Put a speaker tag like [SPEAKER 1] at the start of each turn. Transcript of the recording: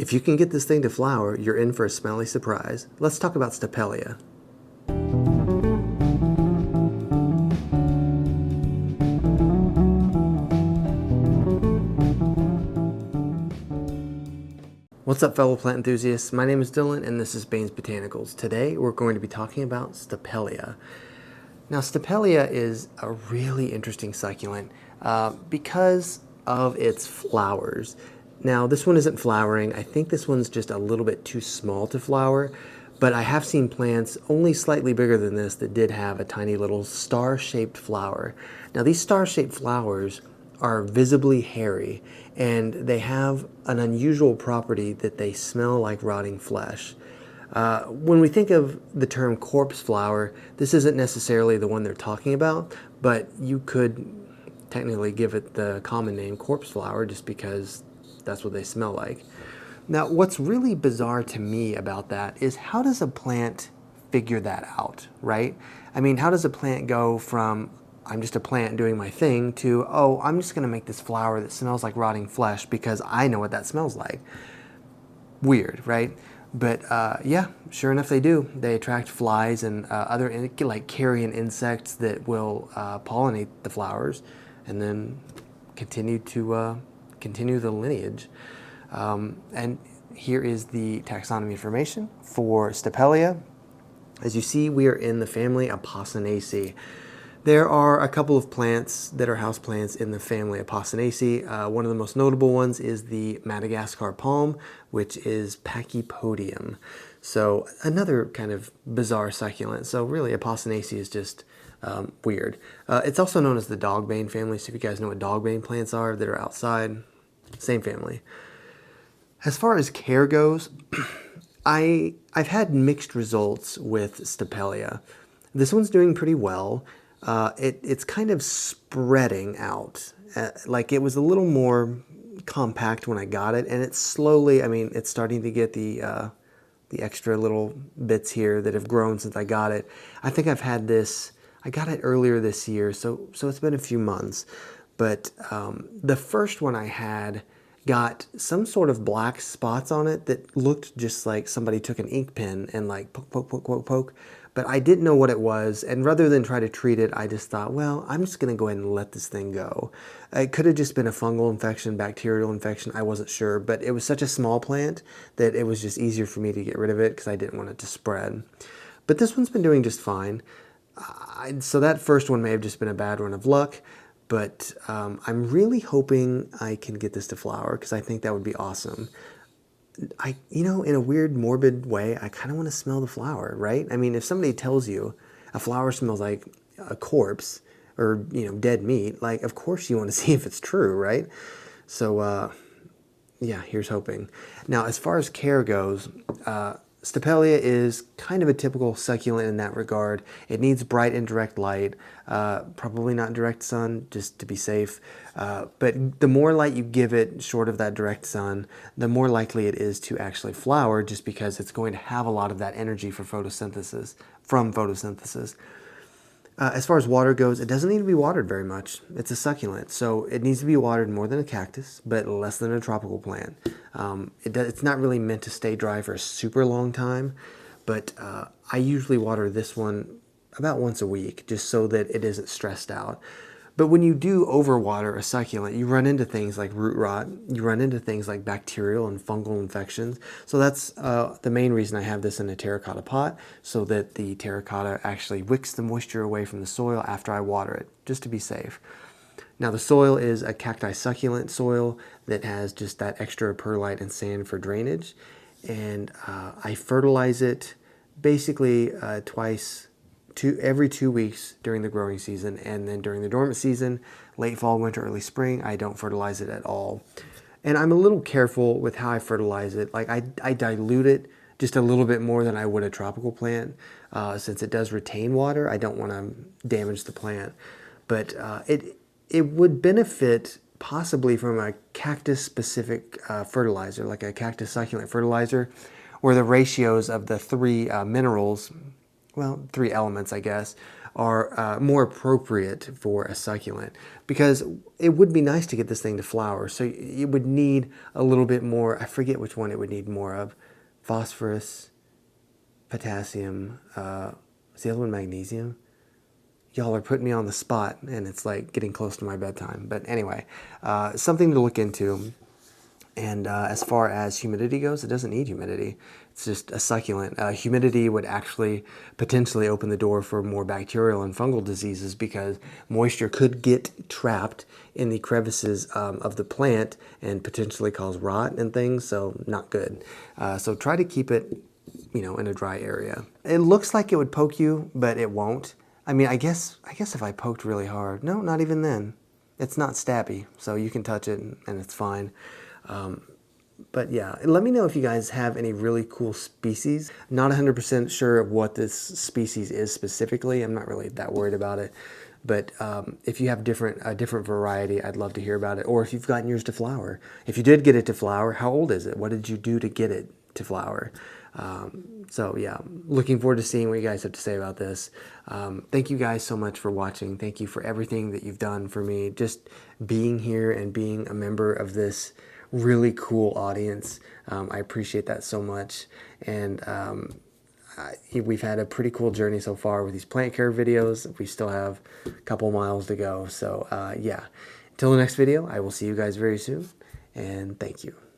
[SPEAKER 1] If you can get this thing to flower, you're in for a smelly surprise. Let's talk about Stapelia. What's up, fellow plant enthusiasts? My name is Dylan and this is Bane's Botanicals. Today we're going to be talking about Stapelia. Now, Stapelia is a really interesting succulent because of its flowers. Now, this one isn't flowering. I think this one's just a little bit too small to flower, but I have seen plants only slightly bigger than this that did have a tiny little star-shaped flower. Now, these star-shaped flowers are visibly hairy, and they have an unusual property that they smell like rotting flesh. When we think of the term corpse flower, this isn't necessarily the one they're talking about, but you could technically give it the common name corpse flower just because that's what they smell like. Now, what's really bizarre to me about that is how does a plant figure that out, right? I mean, how does a plant go from I'm just a plant doing my thing to, oh, I'm just going to make this flower that smells like rotting flesh because I know what that smells like? Weird, right? But yeah, sure enough, they do. They attract flies and other like carrion insects that will pollinate the flowers and then continue the lineage. And here is the taxonomy information for Stapelia. As you see, we are in the family Apocynaceae. There are a couple of plants that are houseplants in the family Apocynaceae. One of the most notable ones is the Madagascar palm, which is Pachypodium. So another kind of bizarre succulent. So really, Apocynaceae is just weird. It's also known as the dogbane family. So if you guys know what dogbane plants are that are outside, same family. As far as care goes, I've had mixed results with Stapelia. This one's doing pretty well. It's kind of spreading out. Like it was a little more compact when I got it, and it's slowly, I mean, it's starting to get the extra little bits here that have grown since I got it. I think I've had this, I got it earlier this year, so it's been a few months. But the first one I had got some sort of black spots on it that looked just like somebody took an ink pen and like poke, poke, poke, poke, poke. But I didn't know what it was, and rather than try to treat it, I just thought, well, I'm just going to go ahead and let this thing go. It could have just been a fungal infection, bacterial infection, I wasn't sure, but it was such a small plant that it was just easier for me to get rid of it because I didn't want it to spread. But this one's been doing just fine. So that first one may have just been a bad run of luck, but I'm really hoping I can get this to flower because I think that would be awesome. You know, in a weird, morbid way, I kind of want to smell the flower, right? I mean, if somebody tells you a flower smells like a corpse or, you know, dead meat, like, of course you want to see if it's true, right? So, yeah, here's hoping. Now, as far as care goes, Stapelia is kind of a typical succulent in that regard. It needs bright and direct light, probably not direct sun, just to be safe. But the more light you give it, short of that direct sun, the more likely it is to actually flower, just because it's going to have a lot of that energy for photosynthesis, from photosynthesis. As far as water goes, it doesn't need to be watered very much. It's a succulent, so it needs to be watered more than a cactus, but less than a tropical plant. It's not really meant to stay dry for a super long time, but I usually water this one about once a week, just so that it isn't stressed out. But when you do overwater a succulent, you run into things like root rot, you run into things like bacterial and fungal infections. So that's the main reason I have this in a terracotta pot, so that the terracotta actually wicks the moisture away from the soil after I water it, just to be safe. Now, the soil is a cacti succulent soil that has just that extra perlite and sand for drainage. And I fertilize it basically every 2 weeks during the growing season, and then during the dormant season, late fall, winter, early spring, I don't fertilize it at all. And I'm a little careful with how I fertilize it. Like I dilute it just a little bit more than I would a tropical plant, since it does retain water. I don't want to damage the plant, but it would benefit possibly from a cactus specific fertilizer, like a cactus succulent fertilizer, where the ratios of the three minerals, well, three elements, I guess, are more appropriate for a succulent, because it would be nice to get this thing to flower. So it would need a little bit more, I forget which one it would need more of, phosphorus, potassium, is the other one magnesium? Y'all are putting me on the spot, and it's like getting close to my bedtime. But anyway, something to look into. And as far as humidity goes, it doesn't need humidity. It's just a succulent. Humidity would actually potentially open the door for more bacterial and fungal diseases, because moisture could get trapped in the crevices of the plant and potentially cause rot and things, so not good. So try to keep it, you know, in a dry area. It looks like it would poke you, but it won't. I mean, I guess if I poked really hard, no, not even then. It's not stappy, so you can touch it and it's fine. But yeah, let me know if you guys have any really cool species. Not 100% sure of what this species is specifically. I'm not really that worried about it. But if you have a different variety, I'd love to hear about it. Or if you've gotten yours to flower. If you did get it to flower, how old is it? What did you do to get it to flower? So yeah, looking forward to seeing what you guys have to say about this. Thank you guys so much for watching. Thank you for everything that you've done for me. Just being here and being a member of this really cool audience. I appreciate that so much. And we've had a pretty cool journey so far with these plant care videos. We still have a couple miles to go. So yeah, until the next video, I will see you guys very soon. And thank you.